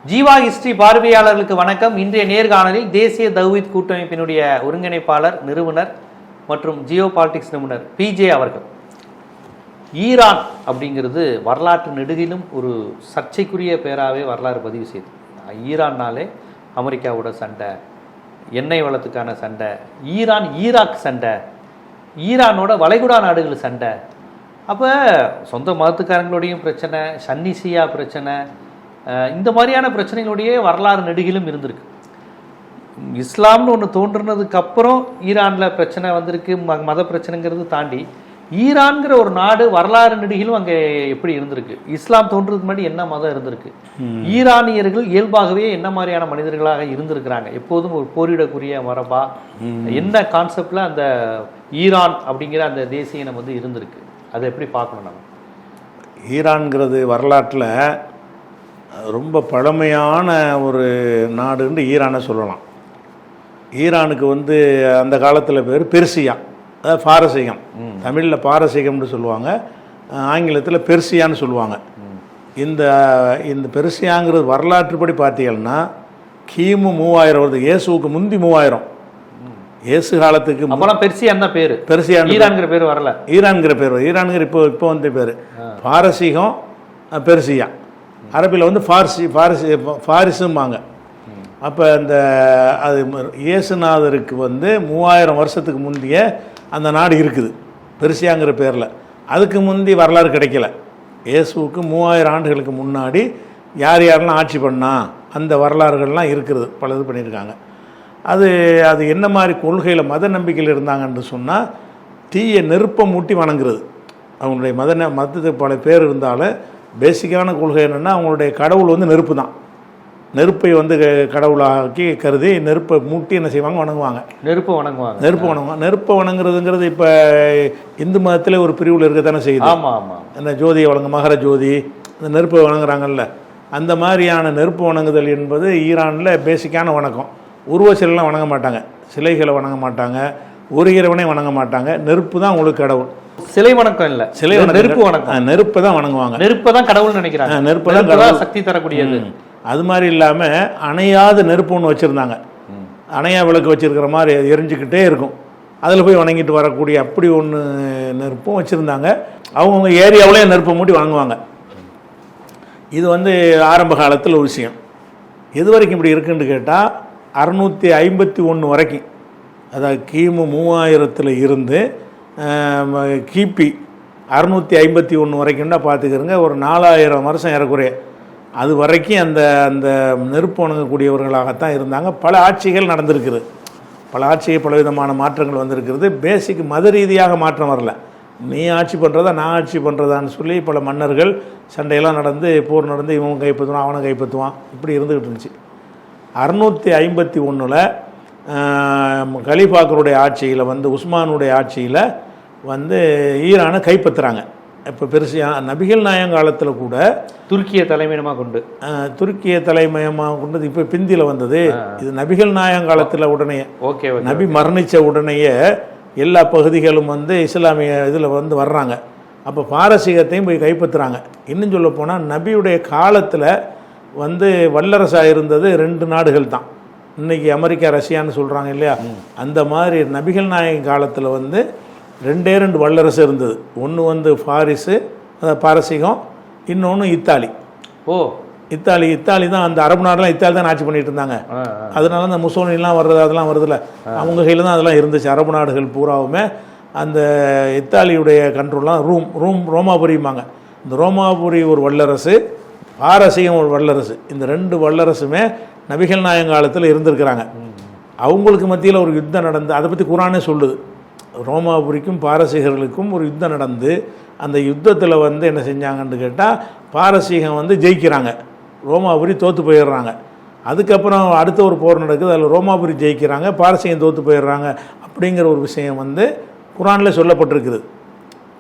Jeeva history பார்வையாளர்களுக்கு வணக்கம். இன்றைய நேர்காணலில் தேசிய தௌஹீத் கூட்டமைப்பினுடைய ஒருங்கிணைப்பாளர், நிறுவனர் மற்றும் ஜியோ பாலிடிக்ஸ் நிபுணர் பிஜே அவர்கள். ஈரான் அப்படிங்கிறது வரலாற்று நெடுகிலும் ஒரு சர்ச்சைக்குரிய பேராகவே வரலாறு பதிவு செய்து. ஈரான்னாலே அமெரிக்காவோட சண்டை, எண்ணெய் வளத்துக்கான சண்டை, ஈராக் சண்டை, ஈரானோட வளைகுடா நாடுகள் சண்டை, அப்போ சொந்த மதத்துக்காரங்களோடையும் பிரச்சனை, சன்னிசியா பிரச்சனை, இந்த மாதிரியான பிரச்சனைகளுடைய வரலாறு நெடுகிலும் இருந்திருக்கு. இஸ்லாம்னு ஒன்று தோன்றுனதுக்கு அப்புறம் ஈரானில் பிரச்சனை வந்திருக்கு. மத பிரச்சனைங்கிறது தாண்டி ஈரான்கிற ஒரு நாடு வரலாறு நெடுகிலும் அங்கே எப்படி இருந்திருக்கு, இஸ்லாம் தோன்றதுக்கு முன்னாடி என்ன மதம் இருந்திருக்கு, ஈரானியர்கள் இயல்பாகவே என்ன மாதிரியான மனிதர்களாக இருந்திருக்கிறாங்க, எப்போதும் ஒரு போரிடக்கூடிய மரபா, என்ன கான்செப்டில் அந்த ஈரான் அப்படிங்கிற அந்த தேசிய இனம் வந்து இருந்திருக்கு, அதை எப்படி பார்க்கணும் நம்ம? ஈரான்கிறது வரலாற்றில் ரொம்ப பழமையான ஒரு நாடுன்னு ஈரானை சொல்லலாம். ஈரானுக்கு வந்து அந்த காலத்தில் பேர் பெர்சியா, அதாவது பாரசீகம். தமிழில் பாரசீகம்னு சொல்லுவாங்க, ஆங்கிலத்தில் பெர்சியான்னு சொல்லுவாங்க. இந்த பெர்சியாங்கிறது வரலாற்றுப்படி பார்த்தீங்கன்னா கிமு 3000 வருது, இயேசுவுக்கு முந்தி 3000, இயேசு காலத்துக்கு அப்போலாம் பெர்சியான் தான் பேர். பெர்சியான், ஈரான்கிற பேர் வரல, ஈரான்கிற பேர், ஈரான்கிற இப்போ வந்த பேர் பாரசீகம், பெர்சியா. அரபியில் வந்து ஃபாரிஸும்பாங்க. அப்போ அந்த அது இயேசுநாதருக்கு வந்து 3000 வருஷத்துக்கு முந்தைய அந்த நாடு இருக்குது பெர்சியாங்கிற பேரில். அதுக்கு முந்தி வரலாறு கிடைக்கல. இயேசுவுக்கு 3000 ஆண்டுகளுக்கு முன்னாடி யார் யாரெல்லாம் ஆட்சி பண்ணா அந்த வரலாறுகள்லாம் இருக்கிறது, பல இது பண்ணியிருக்காங்க. அது என்ன மாதிரி கொள்கையில் மத நம்பிக்கையில் இருந்தாங்கன்னு சொன்னால் தீய நெருப்பை மூட்டி வணங்குறது. அவங்களுடைய மதத்துக்கு பல பேர் இருந்தாலும் பேசிக்கான கொள்கை என்னென்னா அவங்களுடைய கடவுள் வந்து நெருப்பு தான். நெருப்பை வந்து கடவுளாக்கி கருதி நெருப்பை மூட்டி என்ன செய்வாங்க, வணங்குவாங்க, நெருப்பை வணங்குறதுங்கிறது இப்போ இந்து மதத்தில் ஒரு பிரிவில் இருக்க தானே செய்யுது. இந்த ஜோதியை வணங்க, மகர ஜோதி, இந்த நெருப்பை வணங்குறாங்கல்ல, அந்த மாதிரியான நெருப்பு வணங்குதல் என்பது ஈரானில் பேசிக்கான வணக்கம். உருவச்சிலைலாம் வணங்க மாட்டாங்க, சிலைகளை வணங்க மாட்டாங்க, ஒரு இறைவனை வணங்க மாட்டாங்க, நெருப்பு தான் உங்களுக்கு கடவுள். சிலை வணக்கம் இல்லை, சிலை நெருப்பு வணக்கம், நெருப்பை தான் வணங்குவாங்க, நெருப்பை தான் கடவுள் நினைக்கிறாங்க, நெருப்பு தான் கடவுள், சக்தி தரக்கூடியது. அது மாதிரி இல்லாமல் அணையாத நெருப்பு ஒன்று வச்சுருந்தாங்க, அணையா விளக்கு வச்சுருக்கிற மாதிரி எரிஞ்சிக்கிட்டே இருக்கும், அதில் போய் வணங்கிட்டு வரக்கூடிய அப்படி ஒன்று நெருப்பும் வச்சுருந்தாங்க. அவங்கவுங்க ஏரியாவிலே நெருப்பை மூட்டி வணங்குவாங்க. இது வந்து ஆரம்ப காலத்தில் ஒரு விஷயம். எது வரைக்கும் இப்படி இருக்குன்னு கேட்டால் 651 வரைக்கும், அதாவது கிமு 3000 இருந்து கிபி 651 வரைக்கும்னா பார்த்துக்கிறங்க, ஒரு 4000 வருஷம் ஏறக்குறைய. அது வரைக்கும் அந்த அந்த நெருப்பு வணங்கக்கூடியவர்களாகத்தான் இருந்தாங்க. பல ஆட்சிகள் நடந்திருக்குது, பல விதமான மாற்றங்கள் வந்திருக்கிறது. பேசிக் மத ரீதியாக மாற்றம் வரல. நீ ஆட்சி பண்ணுறதா நான் ஆட்சி பண்ணுறதான்னு சொல்லி பல மன்னர்கள் சண்டையெல்லாம் நடந்து, போர் நடந்து, இவன் கைப்பற்றுவான் அவனை கைப்பற்றுவான், இப்படி இருந்துக்கிட்டு இருந்துச்சு. 651 கலீஃபாக்களுடைய ஆட்சியில் வந்து, உஸ்மானுடைய ஆட்சியில் வந்து ஈரானை கைப்பற்றுறாங்க. இப்போ பெருசியா நபிகள் நாயகம் காலத்தில் கூட துருக்கிய தலைமையமாக கொண்டு இப்போ பிந்தியில் வந்தது. இது நபிகள் நாயகம் காலத்தில் உடனே நபி மரணித்த உடனேயே எல்லா பகுதிகளும் வந்து இஸ்லாமிய இதில் வந்து வர்றாங்க. அப்போ பாரசீகத்தையும் போய் கைப்பற்றுறாங்க. இன்னும் சொல்ல போனால் நபியுடைய காலத்தில் வந்து வல்லரசாக இருந்தது 2 நாடுகள் தான். இன்றைக்கி அமெரிக்கா, ரஷ்யான்னு சொல்கிறாங்க இல்லையா, அந்த மாதிரி நபிகள் நாயகம் காலத்தில் வந்து 2 வல்லரசு இருந்தது. ஒன்று வந்து ஃபாரிஸு, அதாவது பாரசீகம், இன்னொன்று இத்தாலி. இத்தாலி தான் அந்த அரபு நாடெலாம் இத்தாலி தான் ஆட்சி பண்ணிகிட்டு இருந்தாங்க. அதனால அந்த முசோலினிலாம் வர்றது அதெல்லாம் வருதில்ல, அவங்க கையில் தான் அதெல்லாம் இருந்துச்சு. அரபு நாடுகள் பூராவுமே அந்த இத்தாலியுடைய கண்ட்ரோல்லாம் ரோமாபுரிம்பாங்க. இந்த ரோமாபுரி ஒரு வல்லரசு, பாரசீகம் ஒரு வல்லரசு. இந்த 2 வல்லரசுமே நபிகள் நாயகம் காலத்தில் இருந்திருக்கிறாங்க. அவங்களுக்கு மத்தியில் ஒரு யுத்தம் நடந்து, அதை பற்றி குரானே சொல்லுது. ரோமாபுரிக்கும் பாரசீகர்களுக்கும் ஒரு யுத்தம் நடந்து, அந்த யுத்தத்தில் வந்து என்ன செஞ்சாங்கன்னு கேட்டால் பாரசீகம் வந்து ஜெயிக்கிறாங்க, ரோமாபுரி தோற்று போயிடுறாங்க. அதுக்கப்புறம் அடுத்த ஒரு போர் நடக்குது, அதில் ரோமாபுரி ஜெயிக்கிறாங்க, பாரசீகம் தோற்று போயிடுறாங்க. அப்படிங்கிற ஒரு விஷயம் வந்து குரானில் சொல்லப்பட்டிருக்குது.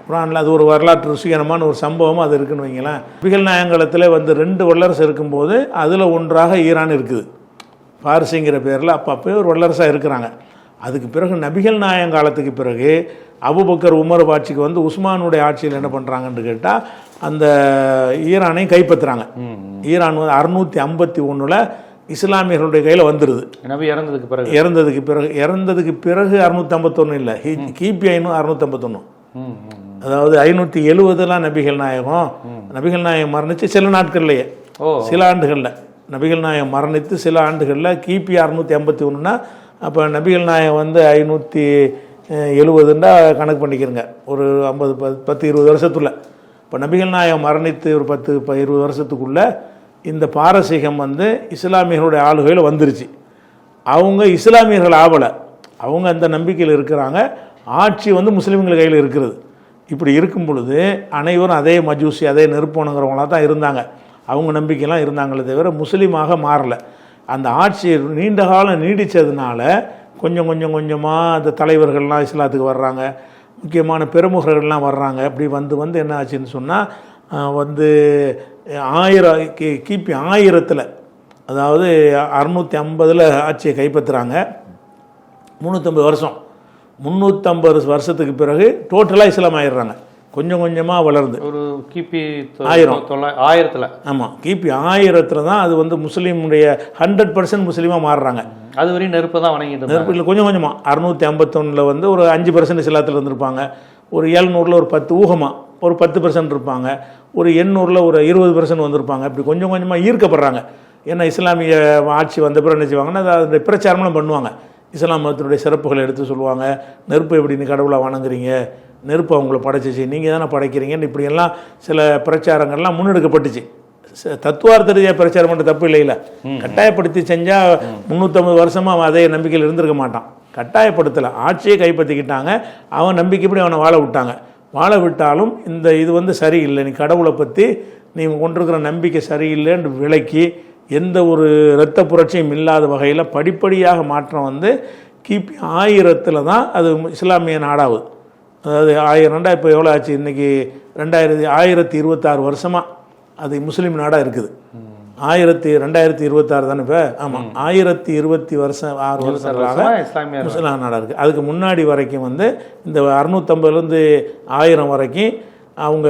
குரானில் அது ஒரு வரலாற்று ருசிகரமான ஒரு சம்பவமாக அது இருக்குன்னு வைங்களேன். நபிகள் நாயகத்தில் வந்து 2 வல்லரசு இருக்கும்போது அதில் ஒன்றாக ஈரான் இருக்குது, பாரசிங்கிற பேரில். அப்போ ஒரு வல்லரசாக இருக்கிறாங்க. அதுக்கு பிறகு நபிகள் நாயகம் காலத்துக்கு பிறகு அபூபக்கர், உமர் ஆட்சிக்கு வந்து உஸ்மானுடைய ஆட்சியில் என்ன பண்ணுறாங்கன்னு கேட்டால் அந்த ஈரானையும் கைப்பற்றுறாங்க. ஈரான் வந்து 651 இஸ்லாமியர்களுடைய கையில் வந்துடுது. நபி இறந்ததுக்கு பிறகு 651 இல்லை, கிபி 651. அதாவது 570 நபிகள் நாயகம் மரணித்து சில நாட்கள்லையே, சில ஆண்டுகளில் நபிகள் நாயகம் மரணித்து சில ஆண்டுகளில் கிபி 651னா அப்போ நபிகள் நாயகம் வந்து 570 கணக்கு பண்ணிக்கிறங்க. ஒரு 10-20 வருஷத்துல. இப்போ நபிகள் நாயகம் மரணித்து ஒரு 10-20 வருஷத்துக்குள்ளே இந்த பாரசீகம் வந்து இஸ்லாமியர்களுடைய ஆளுகையில் வந்துருச்சு. அவங்க இஸ்லாமியர்கள் ஆவலை, அவங்க அந்த நம்பிக்கையில் இருக்கிறாங்க. ஆட்சி வந்து முஸ்லீம்கள் கையில் இருக்கிறது. இப்படி இருக்கும் பொழுது அனைவரும் அதே மஜூசி, அதே நெருப்போனுங்கிறவங்களாக தான் இருந்தாங்க. அவங்க நம்பிக்கையெல்லாம் இருந்தாங்களே தவிர முஸ்லீமாக மாறலை. அந்த ஆட்சி நீண்ட காலம் நீடித்ததுனால கொஞ்சமாக அந்த தலைவர்கள்லாம் இஸ்லாத்துக்கு வர்றாங்க, முக்கியமான பெருமுகர்கள்லாம் வர்றாங்க. அப்படி வந்து என்ன ஆச்சுன்னு சொன்னால் வந்து கிபி 1000, அதாவது 650 ஆட்சியை கைப்பற்றுறாங்க. 350 வருஷம், 350 வருஷத்துக்கு பிறகு டோட்டலாக இஸ்லாம் ஆயிடுறாங்க. கொஞ்சமாக வளருது. ஒரு கிபி 1000 ஆமாம், கிபி 1000 தான் அது வந்து முஸ்லீமுடைய 100% முஸ்லீமாக மாறுறாங்க. அது வரையும் நெருப்பு தான் வணங்கிட்டு நெருப்பில் கொஞ்சமாக 651 வந்து ஒரு 5% இஸ்லாத்தில் இருந்திருப்பாங்க. ஒரு 700 ஒரு 10 ஊகமாக ஒரு 10% இருப்பாங்க. ஒரு 800 ஒரு 20% வந்திருப்பாங்க. இப்படி கொஞ்சமாக ஈர்க்கப்படுறாங்க. ஏன்னா இஸ்லாமிய ஆட்சி வந்த பிறகு என்ன செய்வாங்கன்னா அதை பிரச்சாரம்லாம் பண்ணுவாங்க. இஸ்லாம் மதத்தினுடைய சிறப்புகளை எடுத்து சொல்லுவாங்க. நெருப்பு எப்படின்னு கடவுளாக வணங்குறீங்க, நெருப்பு அவங்கள படைச்சிச்சு, நீங்கள் தானே படைக்கிறீங்கன்னு இப்படியெல்லாம் சில பிரச்சாரங்கள்லாம் முன்னெடுக்கப்பட்டுச்சு. தத்துவார்த்த ரீதியாக பிரச்சாரம் பண்ண தப்பு இல்லைல்ல. கட்டாயப்படுத்தி செஞ்சால் 350 வருஷமாக அதே நம்பிக்கையில் இருந்திருக்க மாட்டான். கட்டாயப்படுத்தலை, ஆட்சியை கைப்பற்றிக்கிட்டாங்க. அவன் நம்பிக்கைப்படி அவனை வாழ விட்டாங்க. வாழ விட்டாலும் இது வந்து சரியில்லை, நீ கடவுளை பற்றி நீ கொண்டிருக்கிற நம்பிக்கை சரியில்லைன்னு விளக்கி எந்த ஒரு இரத்த புரட்சியும் இல்லாத வகையில் படிப்படியாக மாற்றம் வந்து கிபி 1000 தான் அது இஸ்லாமிய நாடாகுது. அதாவது 1000 இப்போ எவ்வளோ ஆச்சு, இன்றைக்கி 1026 வருஷமாக அது முஸ்லீம் நாடாக இருக்குது. 2026 தானே இப்போ? ஆமாம், 1026 வருஷங்களாக முஸ்லீம் நாடாக இருக்குது. அதுக்கு முன்னாடி வரைக்கும் வந்து இந்த 650லேருந்து 1000 வரைக்கும் அவங்க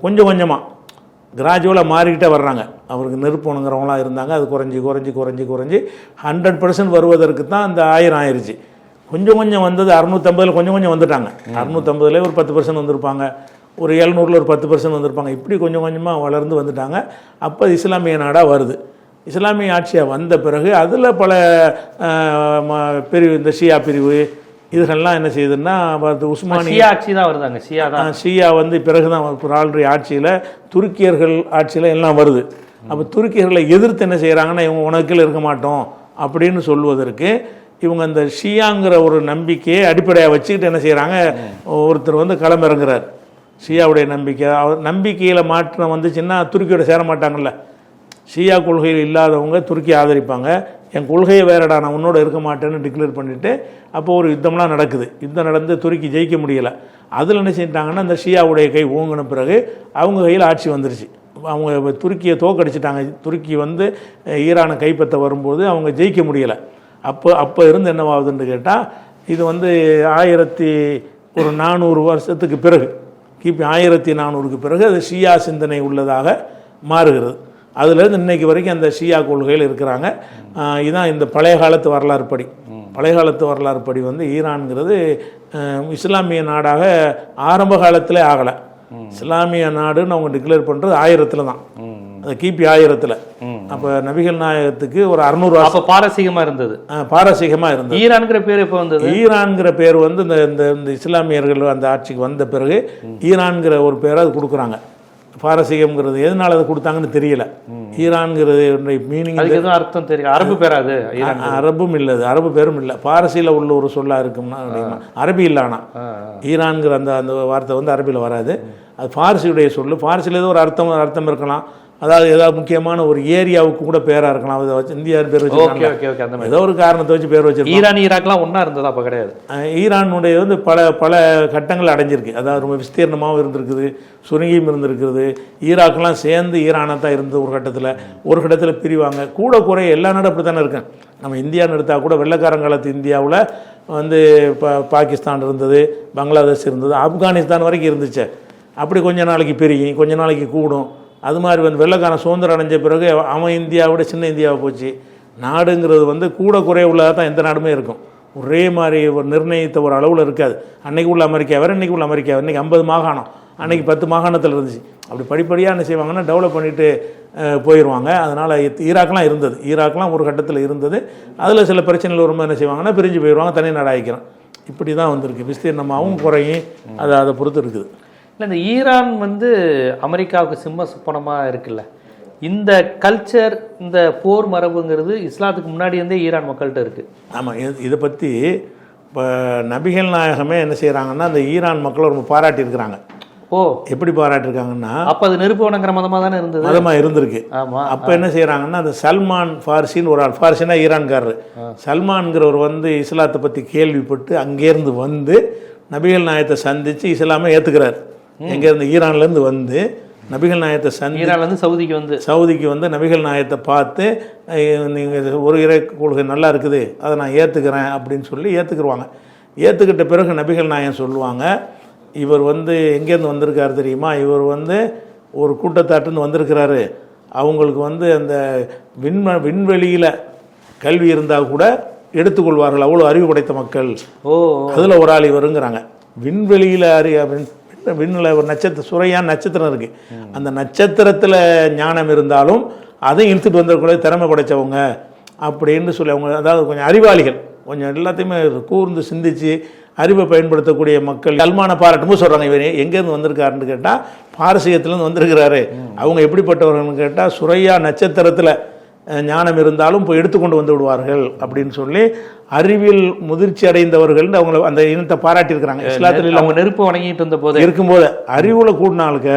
கொஞ்சமாக கிராஜுவலாக மாறிக்கிட்டே வர்றாங்க. அவருக்கு நெருப்பணுங்கிறவங்களாம் இருந்தாங்க. அது குறைஞ்சி 100% வருவதற்கு தான் அந்த 1000 ஆயிடுச்சு. கொஞ்சம் வந்தது 650 கொஞ்சம் வந்துட்டாங்க. 650 ஒரு 10% வந்திருப்பாங்க. ஒரு 700 ஒரு 10% வந்திருப்பாங்க. இப்படி கொஞ்சமாக வளர்ந்து வந்துட்டாங்க. அப்போ இஸ்லாமிய நாடாக வருது. இஸ்லாமிய ஆட்சியாக வந்த பிறகு அதில் பல பிரிவு, இந்த ஷியா பிரிவு இதுகள்லாம் என்ன செய்யுதுன்னா உஸ்மானிய ஆட்சி தான் வருதாங்க. ஷியா வந்து பிறகு தான் ஆல்ரெடி ஆட்சியில் துருக்கியர்கள் ஆட்சியில் எல்லாம் வருது. அப்போ துருக்கியர்களை எதிர்த்து என்ன செய்கிறாங்கன்னா இவங்க உனக்கில் இருக்க மாட்டோம் அப்படின்னு சொல்வதற்கு இவங்க அந்த ஷியாங்கிற ஒரு நம்பிக்கையை அடிப்படையாக வச்சுக்கிட்டு என்ன செய்கிறாங்க, ஒருத்தர் வந்து களமிறங்குறார். ஷியாவுடைய நம்பிக்கையில் மாற்றம் வந்துச்சுன்னா துருக்கியோட சேர மாட்டாங்கல்ல. ஷியா கொள்கையில் இல்லாதவங்க துருக்கி ஆதரிப்பாங்க. என் கொள்கையை வேறடா, நான் உன்னோட இருக்க மாட்டேன்னு டிக்ளேர் பண்ணிவிட்டு அப்போ ஒரு யுத்தம்லாம் நடக்குது. யுத்தம் நடந்து துருக்கி ஜெயிக்க முடியலை. அதில் என்ன செஞ்சிட்டாங்கன்னா அந்த ஷியாவுடைய கை ஓங்கின பிறகு அவங்க கையில் ஆட்சி வந்துருச்சு. அவங்க துருக்கியை தோக்கடிச்சிட்டாங்க. துருக்கி வந்து ஈரானை கைப்பற்ற வரும்போது அவங்க ஜெயிக்க முடியலை. அப்போ இருந்து என்னவாகுதுன்னு கேட்டால் இது வந்து 1400 வருஷத்துக்கு பிறகு, கிபி 1400க்கு பிறகு அது ஷியா சிந்தனை உள்ளதாக மாறுகிறது. அதுலேருந்து இன்னைக்கு வரைக்கும் அந்த ஷியா கொள்கையில் இருக்கிறாங்க. இதுதான் இந்த பழைய காலத்து வரலாறு படி. பழைய காலத்து வரலாறு படி வந்து ஈரான்கிறது இஸ்லாமிய நாடாக ஆரம்ப காலத்திலே ஆகலை. இஸ்லாமிய நாடுன்னு அவங்க டிக்ளேர் பண்ணுறது 1000 தான். அது கிபி 1000. அப்போ நபிகள் நாயகத்துக்கு ஒரு 600 வருஷம் பாரசீகமாக இருந்தது. ஈரான்கிற பேர் எப்போ வந்தது? ஈரான்கிற பேர் வந்து இந்த இஸ்லாமியர்கள் அந்த ஆட்சிக்கு வந்த பிறகு ஈரான்கிற ஒரு பேரை அது கொடுக்குறாங்க. பாரசீகம்ங்கிறது எதனால அதை கொடுத்தாங்கன்னு தெரியல. ஈரான்கிறது மீனிங் அர்த்தம் தெரியல. அரபு பேராது? அரபும் இல்லை, அரபு பேரும் இல்லை. பாரசீல உள்ள ஒரு சொல்லா இருக்கும்னா அரபி இல்லானா ஈரான்கிற அந்த வார்த்தை வந்து அரபியில் வராது. அது பாரசியுடைய சொல்லு. பாரசியில் ஏதோ ஒரு அர்த்தம் இருக்கலாம். அதாவது ஏதாவது முக்கியமான ஒரு ஏரியாவுக்கு கூட பேராக இருக்கலாம். அதை வச்சு இந்தியா பேர் வச்சு ஏதோ ஒரு காரணத்தை வச்சு பேர் வச்சு. ஈரான் ஈராக்லாம் ஒன்றா இருந்ததா? அப்போ கிடையாது. ஈரானுடைய வந்து பல கட்டங்கள் அடைஞ்சிருக்கு. அதாவது ரொம்ப விஸ்தீர்ணமாகவும் இருந்திருக்குது, சுருங்கியும் இருந்திருக்குது. ஈராக்கெலாம் சேர்ந்து ஈரானாக தான் இருந்தது ஒரு கட்டத்தில் பிரிவாங்க. கூட குறைய எல்லா நாடும் அப்படி தானே இருக்கேன். நம்ம இந்தியான்னு எடுத்தால் கூட வெள்ளைக்காரங்காலத்து இந்தியாவில் வந்து பாகிஸ்தான் இருந்தது, பங்களாதேஷ் இருந்தது, ஆப்கானிஸ்தான் வரைக்கும் இருந்துச்சு. அப்படி கொஞ்ச நாளைக்கு பெருகும், கொஞ்ச நாளைக்கு கூடும். அது மாதிரி வந்து வெள்ளைக்காரன் சுதந்திரம் அடைஞ்ச பிறகு அவன் இந்தியாவோட சின்ன இந்தியாவை போச்சு. நாடுங்கிறது வந்து கூட குறைய உள்ளதாக தான் எந்த நாடுமே இருக்கும். ஒரே மாதிரி ஒரு நிர்ணயித்த ஒரு அளவில் இருக்காது. அன்றைக்கி உள்ள அமெரிக்கா வேறு, இன்றைக்கி உள்ள அமெரிக்கா வேறு. இன்றைக்கி 50 மாகாணம், அன்றைக்கி 10 மாகாணத்தில் இருந்துச்சு. அப்படி படிப்படியாக என்ன செய்வாங்கன்னா டெவலப் பண்ணிவிட்டு போயிடுவாங்க. அதனால் ஈராக்லாம் இருந்தது, ஈராக்லாம் ஒரு கட்டத்தில் இருந்தது. அதில் சில பிரச்சனைகள் வரும்போது என்ன செய்வாங்கன்னா பிரிஞ்சு போயிடுவாங்க, தனி நாடாகிக்கிறோம். இப்படி தான் வந்திருக்கு. விஸ்தீர்ணமாகவும் குறையும், அதை பொறுத்து இருக்குது. இல்லை, இந்த ஈரான் வந்து அமெரிக்காவுக்கு சிம்ம சுப்பனமாக இருக்குல்ல, இந்த கல்ச்சர், இந்த போர் மரபுங்கிறது இஸ்லாத்துக்கு முன்னாடி இருந்தே ஈரான் மக்கள்கிட்ட இருக்குது. ஆமாம், இதை பற்றி இப்போ நபிகள் நாயகமே என்ன செய்கிறாங்கன்னா அந்த ஈரான் மக்களை ரொம்ப பாராட்டியிருக்கிறாங்க. ஓ, எப்படி பாராட்டியிருக்காங்கன்னா, அப்போ அது நெருப்பு வணங்குற மதமாக தானே இருந்தது, மதமாக இருந்திருக்கு. ஆமாம். அப்போ என்ன செய்கிறாங்கன்னா அந்த சல்மான் ஃபார்சின்னு ஒரு ஆள், ஃபார்சினா ஈரான்காரர், சல்மான்கிறவர் வந்து இஸ்லாத்தை பற்றி கேள்விப்பட்டு அங்கேருந்து வந்து நபிகள் நாயகத்தை சந்தித்து இஸ்லாமை ஏற்றுக்கிறார். எங்கேருந்து? ஈரான்லேருந்து வந்து நபிகள் நாயகத்தை ஈரான்லேருந்து சவுதிக்கு வந்து நபிகள் நாயகத்தை பார்த்து, நீங்கள் ஒரு இறை கொள்கை நல்லா இருக்குது, அதை நான் ஏற்றுக்கிறேன் அப்படின்னு சொல்லி ஏற்றுக்குருவாங்க. ஏற்றுக்கிட்ட பிறகு நபிகள் நாயகம் சொல்லுவாங்க, இவர் வந்து எங்கேருந்து வந்திருக்காரு தெரியுமா, இவர் வந்து ஒரு கூட்டத்தாட்டுன்னு வந்திருக்கிறாரு. அவங்களுக்கு வந்து அந்த விண்வெளியில் கல்வி இருந்தால் கூட எடுத்துக்கொள்வார்கள், அவ்வளோ அறிவு படைத்த மக்கள். அதில் ஒரு ஆள் இவருங்கிறாங்க. விண்வெளியில் விண்ணில் ஒரு சுரையான நட்சத்திரம் இருக்குது, அந்த நட்சத்திரத்தில் ஞானம் இருந்தாலும் அதையும் இழுத்துட்டு வந்திருக்கூட திறமை படைத்தவங்க அப்படின்னு சொல்லி அவங்க, அதாவது கொஞ்சம் அறிவாளிகள், கொஞ்சம் எல்லாத்தையுமே கூர்ந்து சிந்தித்து அறிவை பயன்படுத்தக்கூடிய மக்கள் சல்மானை பாராட்டும்போது சொல்கிறாங்க, இவர் எங்கேருந்து வந்திருக்காருன்னு கேட்டால் பாரசீகத்துலேருந்து வந்திருக்கிறாரு. அவங்க எப்படிப்பட்டவர்கள்னு கேட்டால் சுரையா நட்சத்திரத்தில் ஞானம் இருந்தாலும் போய் எடுத்துக்கொண்டு வந்து விடுவார்கள் அப்படின்னு சொல்லி அறிவியல் முதிர்ச்சி அடைந்தவர்கள் அவங்கள அந்த இனத்தை பாராட்டியிருக்கிறாங்க. இஸ்லாத்தில் அவங்க நெருப்பு வணங்கிட்டு இருந்த போது இருக்கும்போது அறிவுல கூடினாளுக்க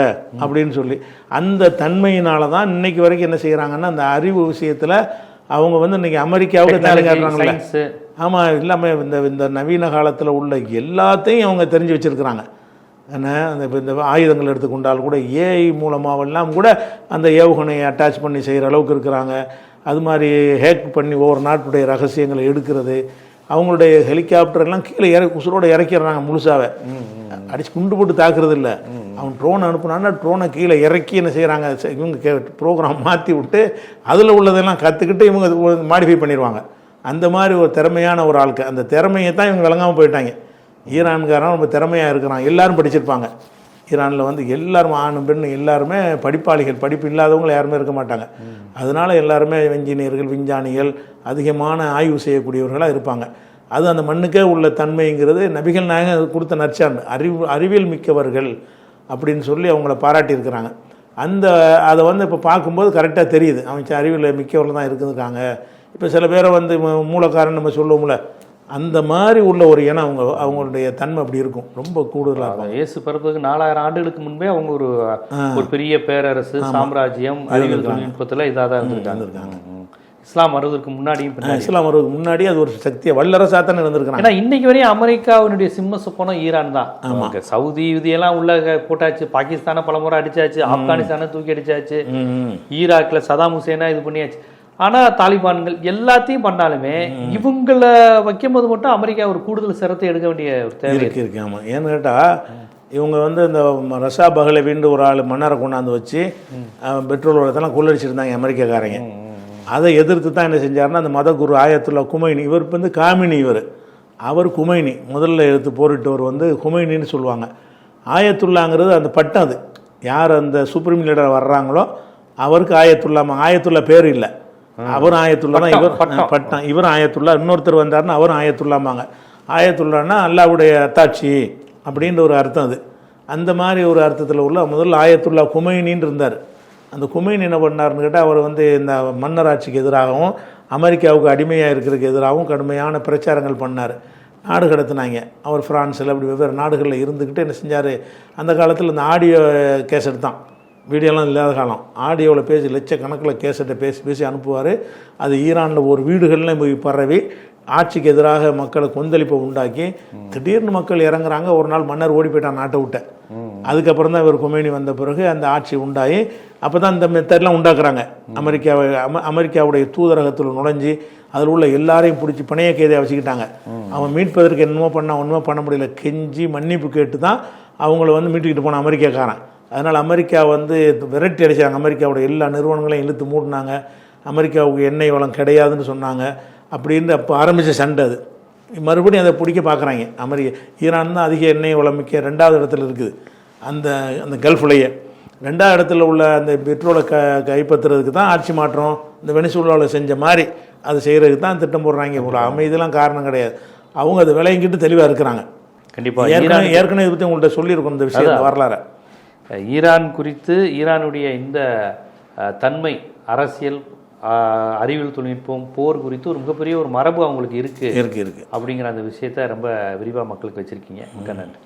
அப்படின்னு சொல்லி அந்த தன்மையினால தான் இன்னைக்கு வரைக்கும் என்ன செய்கிறாங்கன்னா அந்த அறிவு விஷயத்தில் அவங்க வந்து இன்னைக்கு அமெரிக்காவுக்கு தலை காட்டுறாங்களே. ஆமாம், இல்லாமல் இந்த நவீன காலத்தில் உள்ள எல்லாத்தையும் அவங்க தெரிஞ்சு வச்சுருக்கிறாங்க. ஏன்னா இந்த ஆயுதங்கள் எடுத்துக்கொண்டால் கூட ஏஐ மூலமாகலாம் கூட அந்த ஏவுகணையை அட்டாச் பண்ணி செய்கிற அளவுக்கு இருக்கிறாங்க. அது மாதிரி ஹேக் பண்ணி ஒவ்வொரு நாட்டுடைய ரகசியங்களை எடுக்கிறது. அவங்களுடைய ஹெலிகாப்டர்லாம் கீழே உசுரோடு இறக்கிடுறாங்க, முழுசாவே அடிச்சு குண்டு போட்டு தாக்குறது இல்லை. அவன் ட்ரோன் அனுப்புனான்னா ட்ரோனை கீழே இறக்கி என்ன செய்கிறாங்க, இவங்க ப்ரோக்ராம் மாற்றி விட்டு அதில் உள்ளதெல்லாம் கற்றுக்கிட்டு இவங்க மாடிஃபை பண்ணிடுவாங்க. அந்த மாதிரி ஒரு திறமையான ஒரு ஆளுக்கு, அந்த திறமையை தான் இவங்க விளங்காமல் போயிட்டாங்க. ஈரான்காரன் ரொம்ப திறமையாக இருக்கிறான், எல்லாரும் படிச்சிருப்பாங்க. ஈரானில் வந்து எல்லாரும் ஆணும் பெண் எல்லாருமே படிப்பாளிகள், படிப்பு இல்லாதவங்க யாருமே இருக்க மாட்டாங்க. அதனால் எல்லாருமே இன்ஜினியர்கள், விஞ்ஞானிகள், அதிகமான ஆய்வு செய்யக்கூடியவர்களாக இருப்பாங்க. அது அந்த மண்ணுக்கே உள்ள தன்மைங்கிறது நபிகள் நாயகம் கொடுத்த நற்சான்று. அறிவியல் மிக்கவர்கள் அப்படின்னு சொல்லி அவங்கள பாராட்டியிருக்கிறாங்க. அதை வந்து இப்போ பார்க்கும்போது கரெக்டாக தெரியுது, அவங்க அறிவியல் மிக்கவர்கள் தான் இருக்காங்க. இப்போ சில பேரை வந்து மூலக்காரன் நம்ம சொல்லுவோம்ல, அந்த மாதிரி உள்ள ஒரு இனம் அவங்களுடைய தன்மை அப்படி இருக்கும், ரொம்ப கூடுதலாக. இயேசு பிறப்புக்கு 4000 ஆண்டுகளுக்கு முன்பே அவங்க ஒரு பெரிய பேரரசு, சாம்ராஜ்யம், அறிவியல் தொழில்நுட்பத்தில் இதாக தான் இருந்திருக்காங்க. இஸ்லாம் வருவதற்கு முன்னாடி அது ஒரு சக்தியை வல்லரசாக தான் இருந்திருக்காங்க. ஏன்னா இன்னைக்கு வரையும் அமெரிக்காவினுடைய சிம்ம சொப்பனம் ஈரான் தான். சவுதி இதெல்லாம் உள்ள போட்டாச்சு, பாகிஸ்தானை பலமுறை அடிச்சாச்சு, ஆப்கானிஸ்தானை தூக்கி அடிச்சாச்சு, ஈராக்ல சதாம் ஹுசேனா இது பண்ணியாச்சு. ஆனால் தாலிபான்கள் எல்லாத்தையும் பண்ணாலுமே இவங்கள வைக்கும் போது மட்டும் அமெரிக்கா ஒரு கூடுதல் சிரத்தை எடுக்க வேண்டிய ஒரு தேவை இருக்கு. ஆமாம், ஏன்னு கேட்டால் இவங்க வந்து இந்த ரஷா பஹ்லவின்னு ஒரு ஆள் மன்னரை கொண்டாந்து வச்சு பெட்ரோல் உலகத்தெல்லாம் கொள்ளடிச்சிருந்தாங்க அமெரிக்காக்காரங்க. அதை எதிர்த்து தான் என்ன செஞ்சாருன்னா அந்த மத குரு ஆயத்துல்லா குமைனி, இவர் வந்து காமினி, அவர் குமைனி முதல்ல எடுத்து போரிட்டவர் வந்து குமைனின்னு சொல்லுவாங்க. ஆயத்துல்லாங்கிறது அந்த பட்டம், அது யார் அந்த சுப்ரீம் லீடர் வர்றாங்களோ அவருக்கு ஆயத்துல்லா பேர் இல்லை, அவரும் ஆயத்துல்லா தான், இவர் பட்டம், இவரும் ஆயத்துல்லா. இன்னொருத்தர் வந்தார்னா அவரும் ஆயத்துல்லாமாங்க. ஆயத்துல்லான்னா அல்லாவுடைய அத்தாட்சி அப்படின்ற ஒரு அர்த்தம் அது. அந்த மாதிரி ஒரு அர்த்தத்தில் உள்ள முதல்ல ஆயத்துல்லா குமைனின்னு இருந்தார். அந்த குமைனி என்ன பண்ணார்னு கேட்டால் அவர் வந்து இந்த மன்னராட்சிக்கு எதிராகவும் அமெரிக்காவுக்கு அடிமையாக இருக்கிறதுக்கு எதிராகவும் கடுமையான பிரச்சாரங்கள் பண்ணார். நாடு கடத்தினாங்க. அவர் ஃப்ரான்ஸில் அப்படி வெவ்வேறு நாடுகளில் இருந்துக்கிட்டு என்ன செஞ்சார், அந்த காலத்தில் இந்த ஆடியோ கேசட் தான், வீடியோலாம் இல்லாத காலம், ஆடியோவில் பேசி லட்சக்கணக்கில் கேசட்டை பேசி அனுப்புவார். அது ஈரானில் ஒரு வீடுகள்லாம் போய் பரவி ஆட்சிக்கு எதிராக மக்களை கொந்தளிப்பை உண்டாக்கி திடீர்னு மக்கள் இறங்குறாங்க. ஒரு நாள் மன்னர் ஓடி போயிட்டான் நாட்டை விட்ட. அதுக்கப்புறம் தான் இவர் கொமேனி வந்த பிறகு அந்த ஆட்சி உண்டாகி அப்போ தான் இந்த மெத்தட்லாம் உண்டாக்குறாங்க. அமெரிக்காவுடைய தூதரகத்தில் நுழைஞ்சி அதில் உள்ள எல்லாரையும் பிடிச்சி பிணைய கைதியாக வச்சுக்கிட்டாங்க. அவன் மீட்பதற்கு என்னமோ பண்ண ஒன்றுமோ பண்ண முடியல, கெஞ்சி மன்னிப்பு கேட்டு தான் அவங்கள வந்து மீட்டுக்கிட்டு போன அமெரிக்காக்காரன். அதனால் அமெரிக்கா வந்து விரட்டி அடிச்சாங்க. அமெரிக்காவோட எல்லா நிறுவனங்களையும் இழுத்து மூடினாங்க. அமெரிக்காவுக்கு எண்ணெய் வளம் கிடையாதுன்னு சொன்னாங்க. அப்படின்னு அப்போ ஆரம்பித்த சண்டை அது. மறுபடியும் அதை பிடிக்க பார்க்குறாங்க. ஈரான் தான் அதிக எண்ணெய் வளம் மிக்க 2வது இடத்துல இருக்குது அந்த அந்த கல்ஃப்லேயே. 2வது இடத்துல உள்ள அந்த பெட்ரோலை கைப்பற்றுறதுக்கு தான் ஆட்சி மாற்றம் இந்த வெனிசுலாவில் செஞ்ச மாதிரி அது செய்கிறதுக்கு தான் திட்டம் போடுறாங்க. ஒரு அமைதியெல்லாம் காரணம் கிடையாது. அவங்க அதை விளையங்கிட்டு தெளிவாக இருக்கிறாங்க. கண்டிப்பாக ஏற்கனவே இதை பற்றி உங்கள்கிட்ட சொல்லியிருக்கோம் இந்த விஷயம் வரலாறு. ஈரான் குறித்து ஈரானுடைய இந்த தன்மை, அரசியல், அறிவியல் தொழில்நுட்பம், போர் குறித்து ஒரு மிகப்பெரிய ஒரு மரபு அவங்களுக்கு இருக்கு இருக்கு அப்படிங்கிற அந்த விஷயத்த ரொம்ப விரிவாக மக்களுக்கு வச்சுருக்கீங்க. மிக நன்றி.